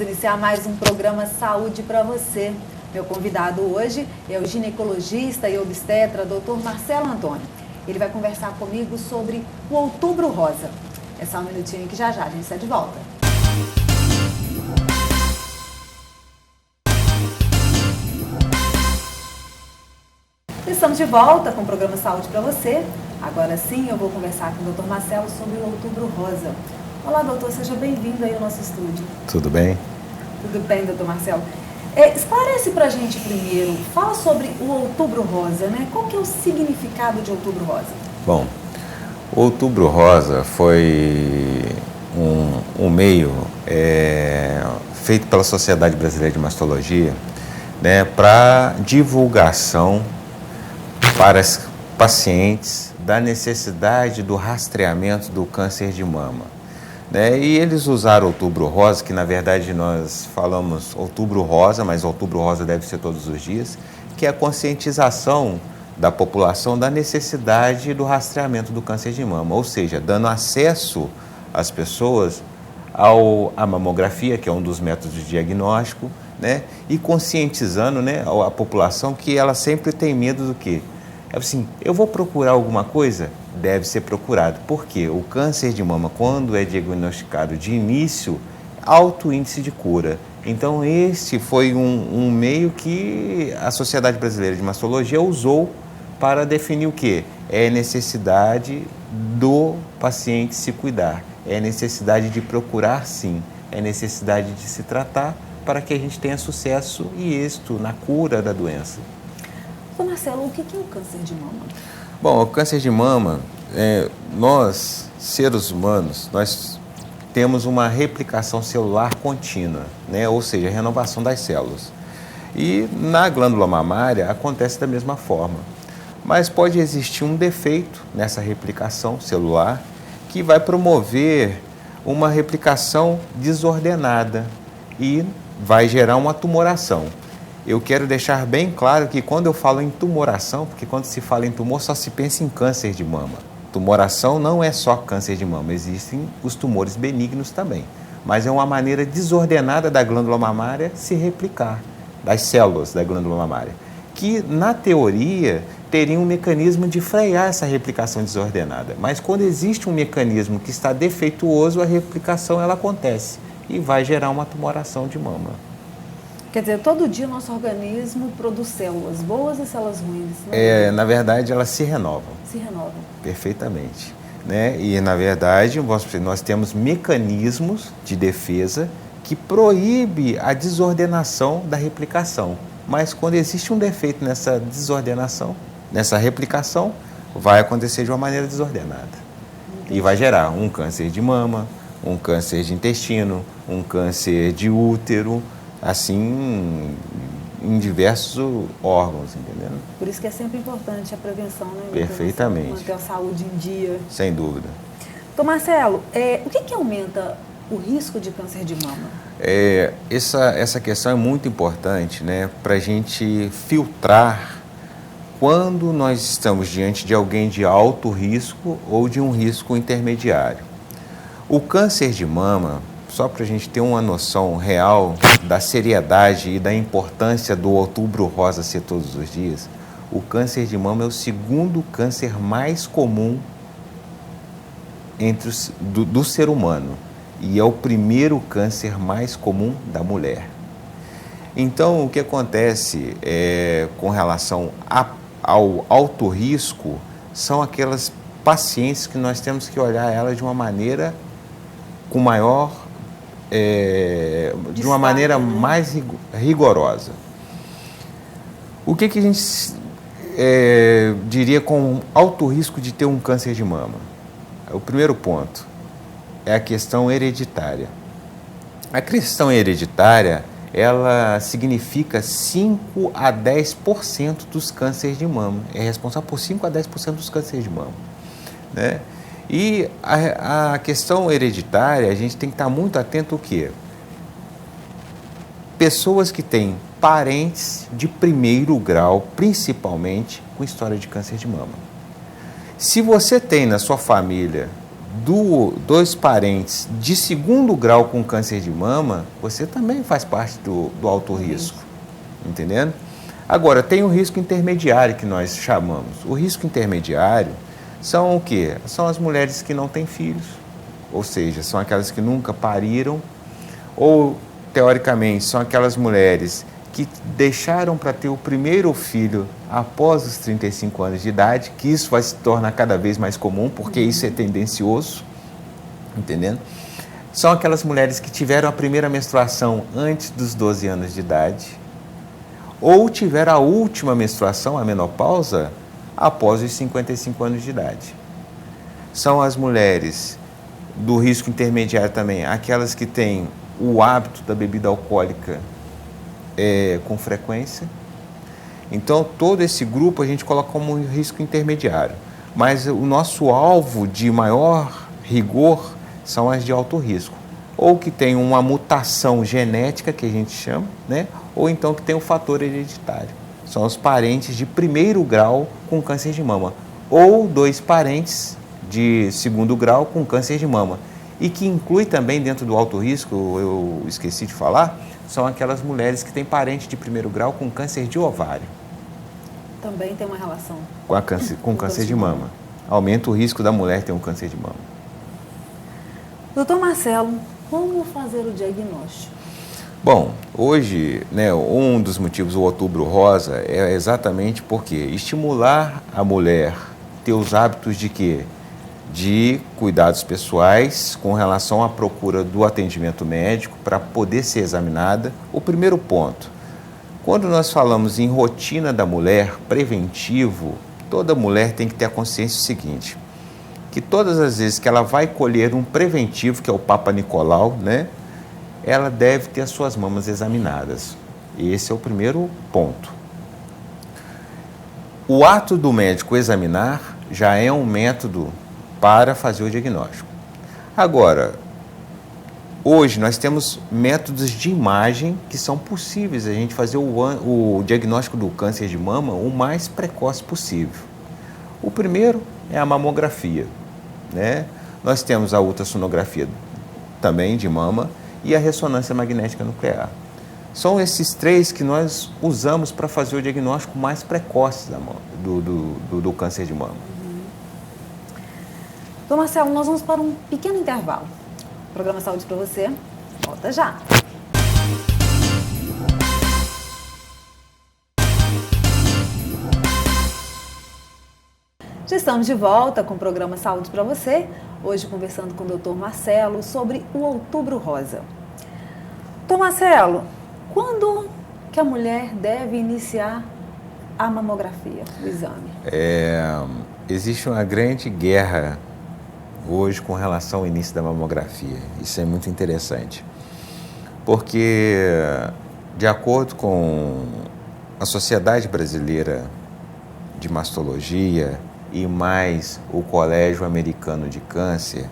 iniciar mais um programa Saúde para você. Meu convidado hoje é o ginecologista e obstetra Dr. Marcelo Antônio. Ele vai conversar comigo sobre o Outubro Rosa. É só um minutinho que já a gente está de volta. Estamos de volta com o programa Saúde para você. Agora sim eu vou conversar com o Dr. Marcelo sobre o Outubro Rosa. Olá, doutor, seja bem-vindo aí ao nosso estúdio. Tudo bem? Tudo bem, doutor Marcelo. Esclarece pra gente primeiro, fala sobre o Outubro Rosa, né? Qual que é o significado de Outubro Rosa? Bom, o Outubro Rosa foi um meio feito pela Sociedade Brasileira de Mastologia, né, para divulgação para as pacientes da necessidade do rastreamento do câncer de mama. E eles usaram Outubro Rosa, que na verdade nós falamos Outubro Rosa, mas Outubro Rosa deve ser todos os dias, que é a conscientização da população da necessidade do rastreamento do câncer de mama, ou seja, dando acesso às pessoas à mamografia, que é um dos métodos de diagnóstico, né, e conscientizando, né, a população que ela sempre tem medo do quê? É assim, eu vou procurar alguma coisa? Deve ser procurado. Porque o câncer de mama, quando é diagnosticado de início, alto índice de cura. Então, este foi um meio que a Sociedade Brasileira de Mastologia usou para definir o quê? É necessidade do paciente se cuidar, é necessidade de procurar sim, é necessidade de se tratar para que a gente tenha sucesso e êxito na cura da doença. Ô Marcelo, o que é o câncer de mama? Bom, o câncer de mama, nós, seres humanos, nós temos uma replicação celular contínua, né? Ou seja, a renovação das células. E na glândula mamária acontece da mesma forma. Mas pode existir um defeito nessa replicação celular que vai promover uma replicação desordenada e vai gerar uma tumoração. Eu quero deixar bem claro que quando eu falo em tumoração, porque quando se fala em tumor só se pensa em câncer de mama. Tumoração não é só câncer de mama, existem os tumores benignos também. Mas é uma maneira desordenada da glândula mamária se replicar, das células da glândula mamária, que na teoria teria um mecanismo de frear essa replicação desordenada. Mas quando existe um mecanismo que está defeituoso, a replicação ela acontece e vai gerar uma tumoração de mama. Quer dizer, todo dia o nosso organismo produz células boas e células ruins, né? Na verdade, elas se renovam. Se renovam. Perfeitamente. Né? E, na verdade, nós temos mecanismos de defesa que proíbe a desordenação da replicação. Mas quando existe um defeito nessa desordenação, nessa replicação, vai acontecer de uma maneira desordenada. Entendi. E vai gerar um câncer de mama, um câncer de intestino, um câncer de útero, assim, em diversos órgãos, entendeu? Por isso que é sempre importante a prevenção, né? Perfeitamente. Manter a saúde em dia. Sem dúvida. Então, Marcelo, o que aumenta o risco de câncer de mama? Essa questão é muito importante, né? Para a gente filtrar quando nós estamos diante de alguém de alto risco ou de um risco intermediário. O câncer de mama, só para a gente ter uma noção real da seriedade e da importância do Outubro Rosa ser todos os dias, o câncer de mama é o segundo câncer mais comum do ser humano e é o primeiro câncer mais comum da mulher. Então, o que acontece com relação ao alto risco são aquelas pacientes que nós temos que olhar elas de uma maneira com maior de uma maneira mais rigorosa. O que a gente diria com alto risco de ter um câncer de mama? O primeiro ponto é a questão hereditária. A questão hereditária, ela significa 5 a 10% dos cânceres de mama. É responsável por 5 a 10% dos cânceres de mama, né? E a questão hereditária, a gente tem que estar muito atento ao quê? Pessoas que têm parentes de primeiro grau, principalmente com história de câncer de mama. Se você tem na sua família dos parentes de segundo grau com câncer de mama, você também faz parte do alto risco, entendendo? Agora, tem o risco intermediário que nós chamamos. O risco intermediário são o quê? São as mulheres que não têm filhos, ou seja, são aquelas que nunca pariram, ou, teoricamente, são aquelas mulheres que deixaram para ter o primeiro filho após os 35 anos de idade, que isso vai se tornar cada vez mais comum, porque isso é tendencioso, entendendo? São aquelas mulheres que tiveram a primeira menstruação antes dos 12 anos de idade, ou tiveram a última menstruação, a menopausa, após os 55 anos de idade. São as mulheres do risco intermediário também, aquelas que têm o hábito da bebida alcoólica com frequência. Então, todo esse grupo a gente coloca como um risco intermediário. Mas o nosso alvo de maior rigor são as de alto risco. Ou que tem uma mutação genética, que a gente chama, né? Ou então que tem um fator hereditário. São os parentes de primeiro grau com câncer de mama. Ou 2 parentes de segundo grau com câncer de mama. E que inclui também dentro do alto risco, eu esqueci de falar, são aquelas mulheres que têm parente de primeiro grau com câncer de ovário. Também tem uma relação Com câncer de mama. Aumenta o risco da mulher ter um câncer de mama. Doutor Marcelo, como fazer o diagnóstico? Bom, hoje, né, um dos motivos do Outubro Rosa é exatamente porque estimular a mulher a ter os hábitos de quê? De cuidados pessoais com relação à procura do atendimento médico para poder ser examinada. O primeiro ponto, quando nós falamos em rotina da mulher, preventivo, toda mulher tem que ter a consciência seguinte, que todas as vezes que ela vai colher um preventivo, que é o Papa Nicolau, né, ela deve ter as suas mamas examinadas. Esse é o primeiro ponto. O ato do médico examinar já é um método para fazer o diagnóstico. Agora, hoje nós temos métodos de imagem que são possíveis a gente fazer o diagnóstico do câncer de mama o mais precoce possível. O primeiro é a mamografia, né? Nós temos a ultrassonografia também de mama e a ressonância magnética nuclear. São esses 3 que nós usamos para fazer o diagnóstico mais precoce do câncer de mama. Doutor Marcelo, nós vamos para um pequeno intervalo. Programa Saúde para você, volta já. Já estamos de volta com o programa Saúde para você, hoje conversando com o Dr. Marcelo sobre o Outubro Rosa. Dr. Marcelo, quando que a mulher deve iniciar a mamografia, o exame? Existe uma grande guerra hoje com relação ao início da mamografia. Isso é muito interessante, porque de acordo com a Sociedade Brasileira de Mastologia e mais o Colégio Americano de Câncer,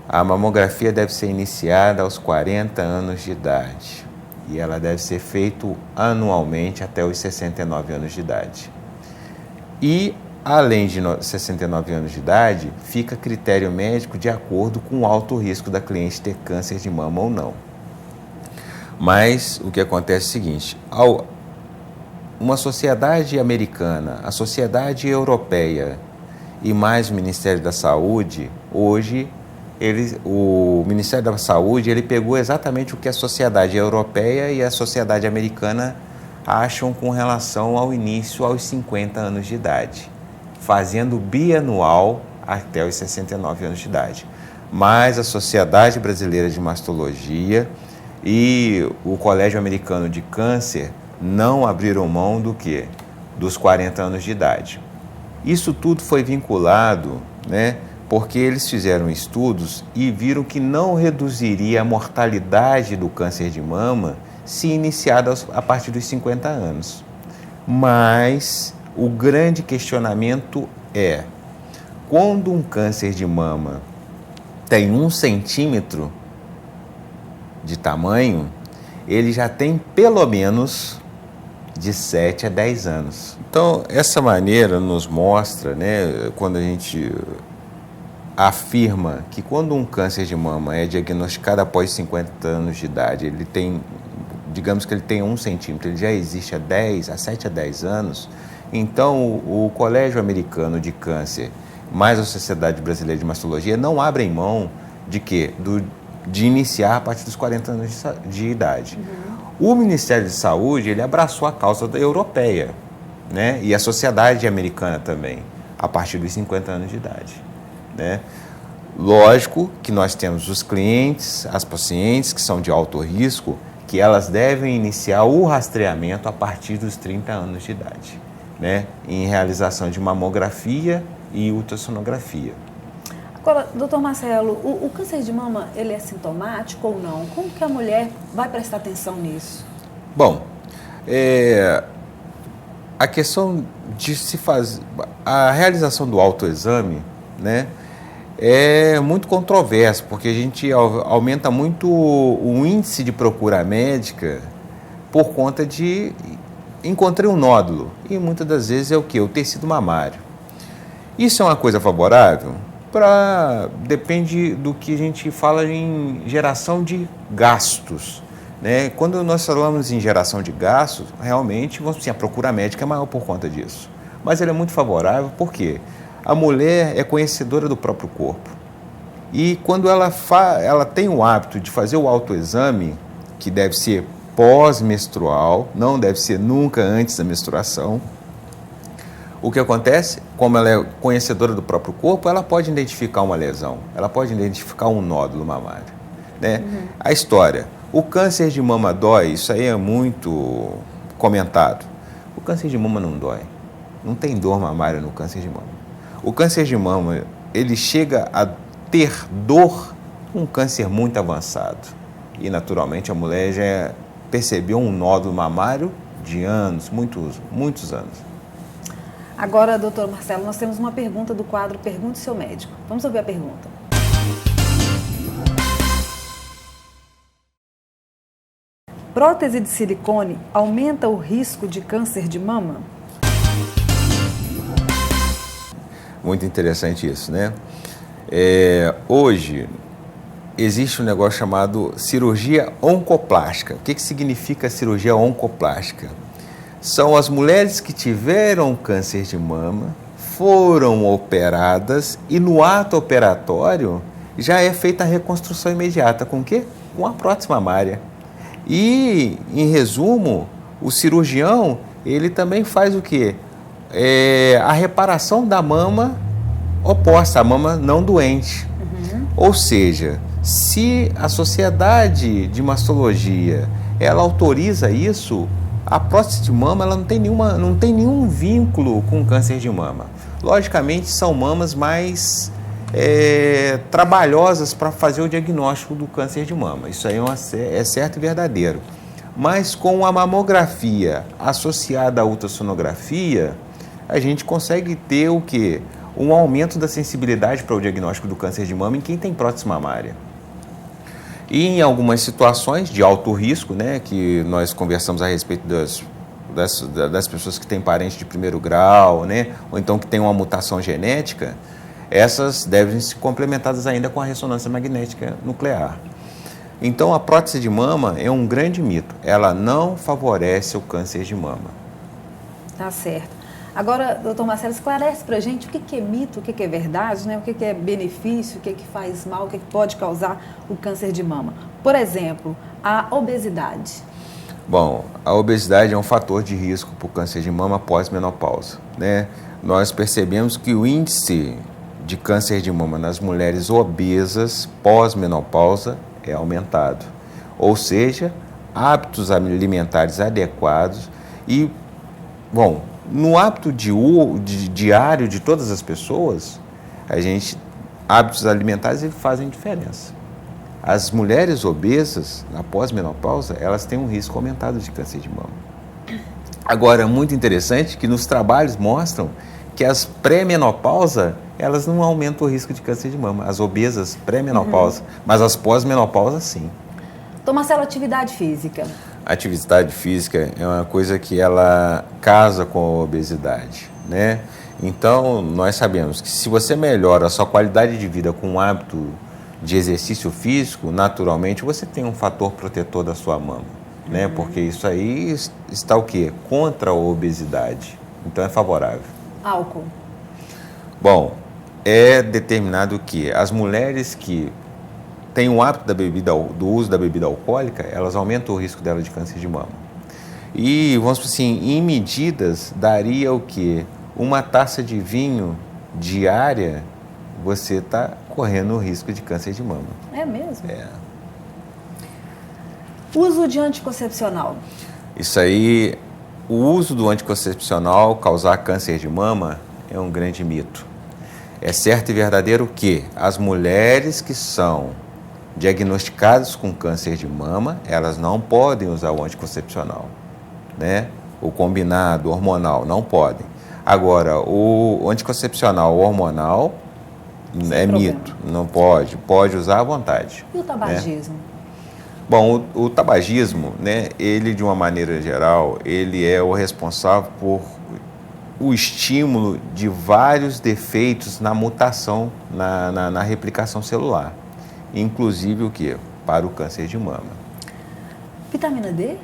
a mamografia deve ser iniciada aos 40 anos de idade e ela deve ser feita anualmente até os 69 anos de idade. E além de 69 anos de idade, fica a critério médico de acordo com o alto risco da cliente ter câncer de mama ou não. Mas o que acontece é o seguinte, uma sociedade americana, a sociedade europeia e mais o Ministério da Saúde, hoje, o Ministério da Saúde ele pegou exatamente o que a sociedade europeia e a sociedade americana acham com relação ao início aos 50 anos de idade, fazendo bianual até os 69 anos de idade. Mas a Sociedade Brasileira de Mastologia e o Colégio Americano de Câncer não abriram mão do quê? Dos 40 anos de idade. Isso tudo foi vinculado, né, porque eles fizeram estudos e viram que não reduziria a mortalidade do câncer de mama se iniciado a partir dos 50 anos. Mas o grande questionamento é, quando um câncer de mama tem 1 centímetro de tamanho, ele já tem pelo menos de 7 a 10 anos. Então, essa maneira nos mostra, né, quando a gente afirma que quando um câncer de mama é diagnosticado após 50 anos de idade, ele tem, digamos que ele tem 1 centímetro, ele já existe há 7 a 10 anos, então o Colégio Americano de Câncer, mais a Sociedade Brasileira de Mastologia, não abrem mão de quê? De iniciar a partir dos 40 anos de idade. O Ministério de Saúde, ele abraçou a causa europeia, né? E a sociedade americana também, a partir dos 50 anos de idade, né? Lógico que nós temos os clientes, as pacientes que são de alto risco, que elas devem iniciar o rastreamento a partir dos 30 anos de idade, né? Em realização de mamografia e ultrassonografia. Agora, doutor Marcelo, o câncer de mama, ele é sintomático ou não? Como que a mulher vai prestar atenção nisso? Bom, a questão de se fazer, a realização do autoexame, né, é muito controverso, porque a gente aumenta muito o índice de procura médica por conta de encontrei um nódulo, e muitas das vezes é o quê? O tecido mamário. Isso é uma coisa favorável? Depende do que a gente fala em geração de gastos, né? Quando nós falamos em geração de gastos, realmente a procura médica é maior por conta disso. Mas ele é muito favorável porque a mulher é conhecedora do próprio corpo. E quando ela tem o hábito de fazer o autoexame, que deve ser pós-menstrual, não deve ser nunca antes da menstruação, o que acontece? Como ela é conhecedora do próprio corpo, ela pode identificar uma lesão, ela pode identificar um nódulo mamário, né? A história, o câncer de mama dói, isso aí é muito comentado. O câncer de mama não dói, não tem dor mamária no câncer de mama. O câncer de mama, ele chega a ter dor com um câncer muito avançado. E naturalmente a mulher já percebeu um nódulo mamário de anos, muitos anos. Agora, doutor Marcelo, nós temos uma pergunta do quadro Pergunte Seu Médico. Vamos ouvir a pergunta. Prótese de silicone aumenta o risco de câncer de mama? Muito interessante isso, né? Hoje existe um negócio chamado cirurgia oncoplástica. O que significa cirurgia oncoplástica? São as mulheres que tiveram câncer de mama, foram operadas e no ato operatório já é feita a reconstrução imediata. Com o quê? Com a prótese mamária. E, em resumo, o cirurgião, ele também faz o quê? A reparação da mama oposta, a mama não doente. Ou seja, se a Sociedade de Mastologia, ela autoriza isso, a prótese de mama ela não tem nenhum vínculo com câncer de mama. Logicamente, são mamas mais trabalhosas para fazer o diagnóstico do câncer de mama. Isso aí é certo e verdadeiro. Mas com a mamografia associada à ultrassonografia, a gente consegue ter o quê? Um aumento da sensibilidade para o diagnóstico do câncer de mama em quem tem prótese mamária. E em algumas situações de alto risco, né, que nós conversamos a respeito das pessoas que têm parentes de primeiro grau, né, ou então que têm uma mutação genética, essas devem ser complementadas ainda com a ressonância magnética nuclear. Então a prótese de mama é um grande mito, ela não favorece o câncer de mama. Tá certo. Agora, doutor Marcelo, esclarece para a gente o que é mito, o que é verdade, né? O que é benefício, o que faz mal, o que pode causar o câncer de mama. Por exemplo, a obesidade. Bom, a obesidade é um fator de risco para o câncer de mama pós-menopausa, né? Nós percebemos que o índice de câncer de mama nas mulheres obesas pós-menopausa é aumentado. Ou seja, hábitos alimentares adequados e, bom, no hábito diário de todas as pessoas, hábitos alimentares fazem diferença. As mulheres obesas, na pós-menopausa, elas têm um risco aumentado de câncer de mama. Agora, muito interessante que nos trabalhos mostram que as pré-menopausa, elas não aumentam o risco de câncer de mama. As obesas pré-menopausa, mas as pós-menopausa, sim. Doutor Marcelo, atividade física. A atividade física é uma coisa que ela casa com a obesidade, né? Então, nós sabemos que se você melhora a sua qualidade de vida com um hábito de exercício físico, naturalmente você tem um fator protetor da sua mama, né? Porque isso aí está o quê? Contra a obesidade. Então, é favorável. Álcool. Bom, é determinado que as mulheres que têm o hábito do uso da bebida alcoólica, elas aumentam o risco dela de câncer de mama. E, vamos dizer assim, em medidas, daria o quê? Uma taça de vinho diária, você está correndo o risco de câncer de mama. É mesmo? É. Uso de anticoncepcional. Isso aí, o uso do anticoncepcional causar câncer de mama é um grande mito. É certo e verdadeiro que as mulheres que são diagnosticadas com câncer de mama, elas não podem usar o anticoncepcional, né? O combinado, hormonal, não podem. Agora, o anticoncepcional hormonal é mito, não pode. Pode usar à vontade. E o tabagismo? Né? Bom, o tabagismo, né, ele de uma maneira geral, ele é o responsável por o estímulo de vários defeitos na mutação, na replicação celular. Inclusive o quê? Para o câncer de mama. Vitamina D?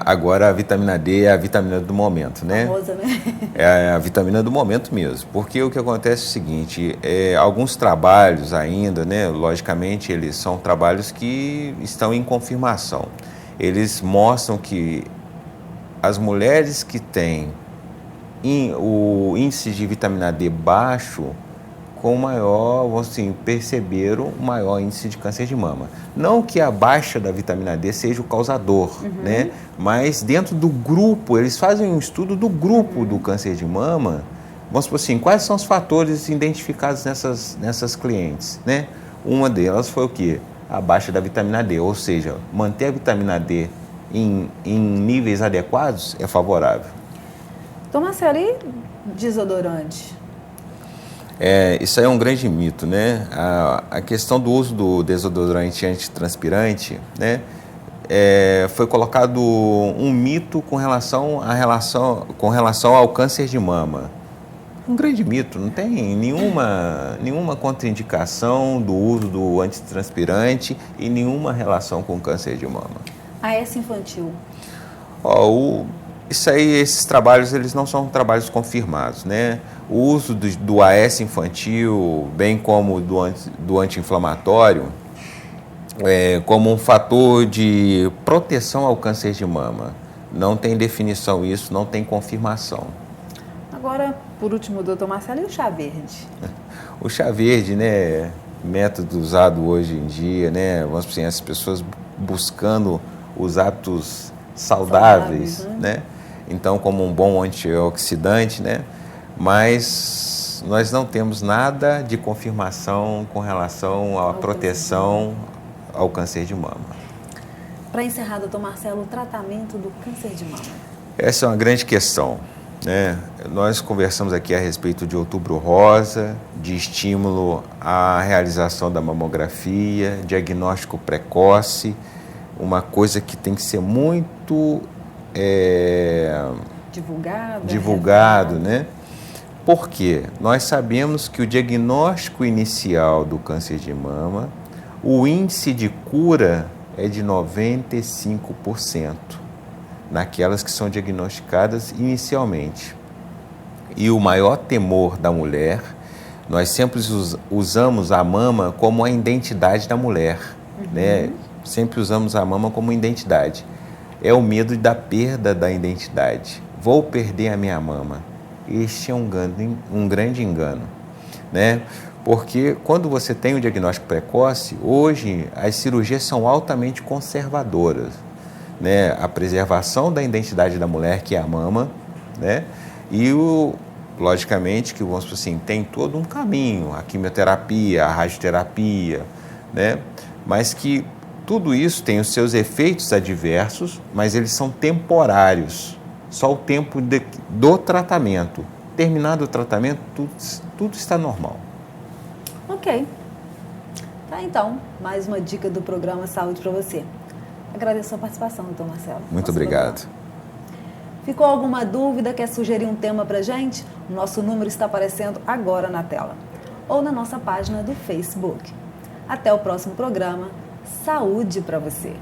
Agora a vitamina D é a vitamina do momento, né? Famosa, né? É a vitamina do momento mesmo. Porque o que acontece é o seguinte, alguns trabalhos ainda, né? Logicamente, eles são trabalhos que estão em confirmação. Eles mostram que as mulheres que têm o índice de vitamina D baixo, com maior, assim, perceberam o maior índice de câncer de mama. Não que a baixa da vitamina D seja o causador, né? Mas dentro do grupo, eles fazem um estudo do grupo do câncer de mama. Vamos supor assim, quais são os fatores identificados nessas clientes, né? Uma delas foi o quê? A baixa da vitamina D, ou seja, manter a vitamina D em níveis adequados é favorável. Tomar série desodorante. Isso aí é um grande mito, né? A questão do uso do desodorante antitranspirante, né? Foi colocado um mito com relação ao câncer de mama. Um grande mito, não tem nenhuma contraindicação do uso do antitranspirante e nenhuma relação com câncer de mama. AS infantil. Isso aí, esses trabalhos, eles não são trabalhos confirmados, né? O uso do AS infantil, bem como do anti-inflamatório, como um fator de proteção ao câncer de mama. Não tem definição isso, não tem confirmação. Agora, por último, doutor Marcelo, e o chá verde? O chá verde, né, método usado hoje em dia, né, vamos dizer, as pessoas buscando os hábitos saudáveis, né? Então, como um bom antioxidante, né? Mas nós não temos nada de confirmação com relação à proteção ao câncer de mama. Para encerrar, doutor Marcelo, o tratamento do câncer de mama. Essa é uma grande questão, né? Nós conversamos aqui a respeito de Outubro Rosa, de estímulo à realização da mamografia, diagnóstico precoce, uma coisa que tem que ser muito divulgado, né? Porque nós sabemos que o diagnóstico inicial do câncer de mama, o índice de cura é de 95%, naquelas que são diagnosticadas inicialmente. E o maior temor da mulher, nós sempre usamos a mama como a identidade da mulher, né? Sempre usamos a mama como identidade. É o medo da perda da identidade. Vou perder a minha mama. Este é um grande engano, né? Porque quando você tem o diagnóstico precoce, hoje as cirurgias são altamente conservadoras, né? A preservação da identidade da mulher, que é a mama, né? E logicamente que, vamos dizer assim, tem todo um caminho, a quimioterapia, a radioterapia, né? Mas que tudo isso tem os seus efeitos adversos, mas eles são temporários. Só o tempo do tratamento. Terminado o tratamento, tudo está normal. Ok. Tá, então, mais uma dica do programa Saúde para você. Agradeço a participação, doutor Marcelo. Muito obrigado. Ficou alguma dúvida? Quer sugerir um tema para gente? O nosso número está aparecendo agora na tela. Ou na nossa página do Facebook. Até o próximo programa. Saúde para você!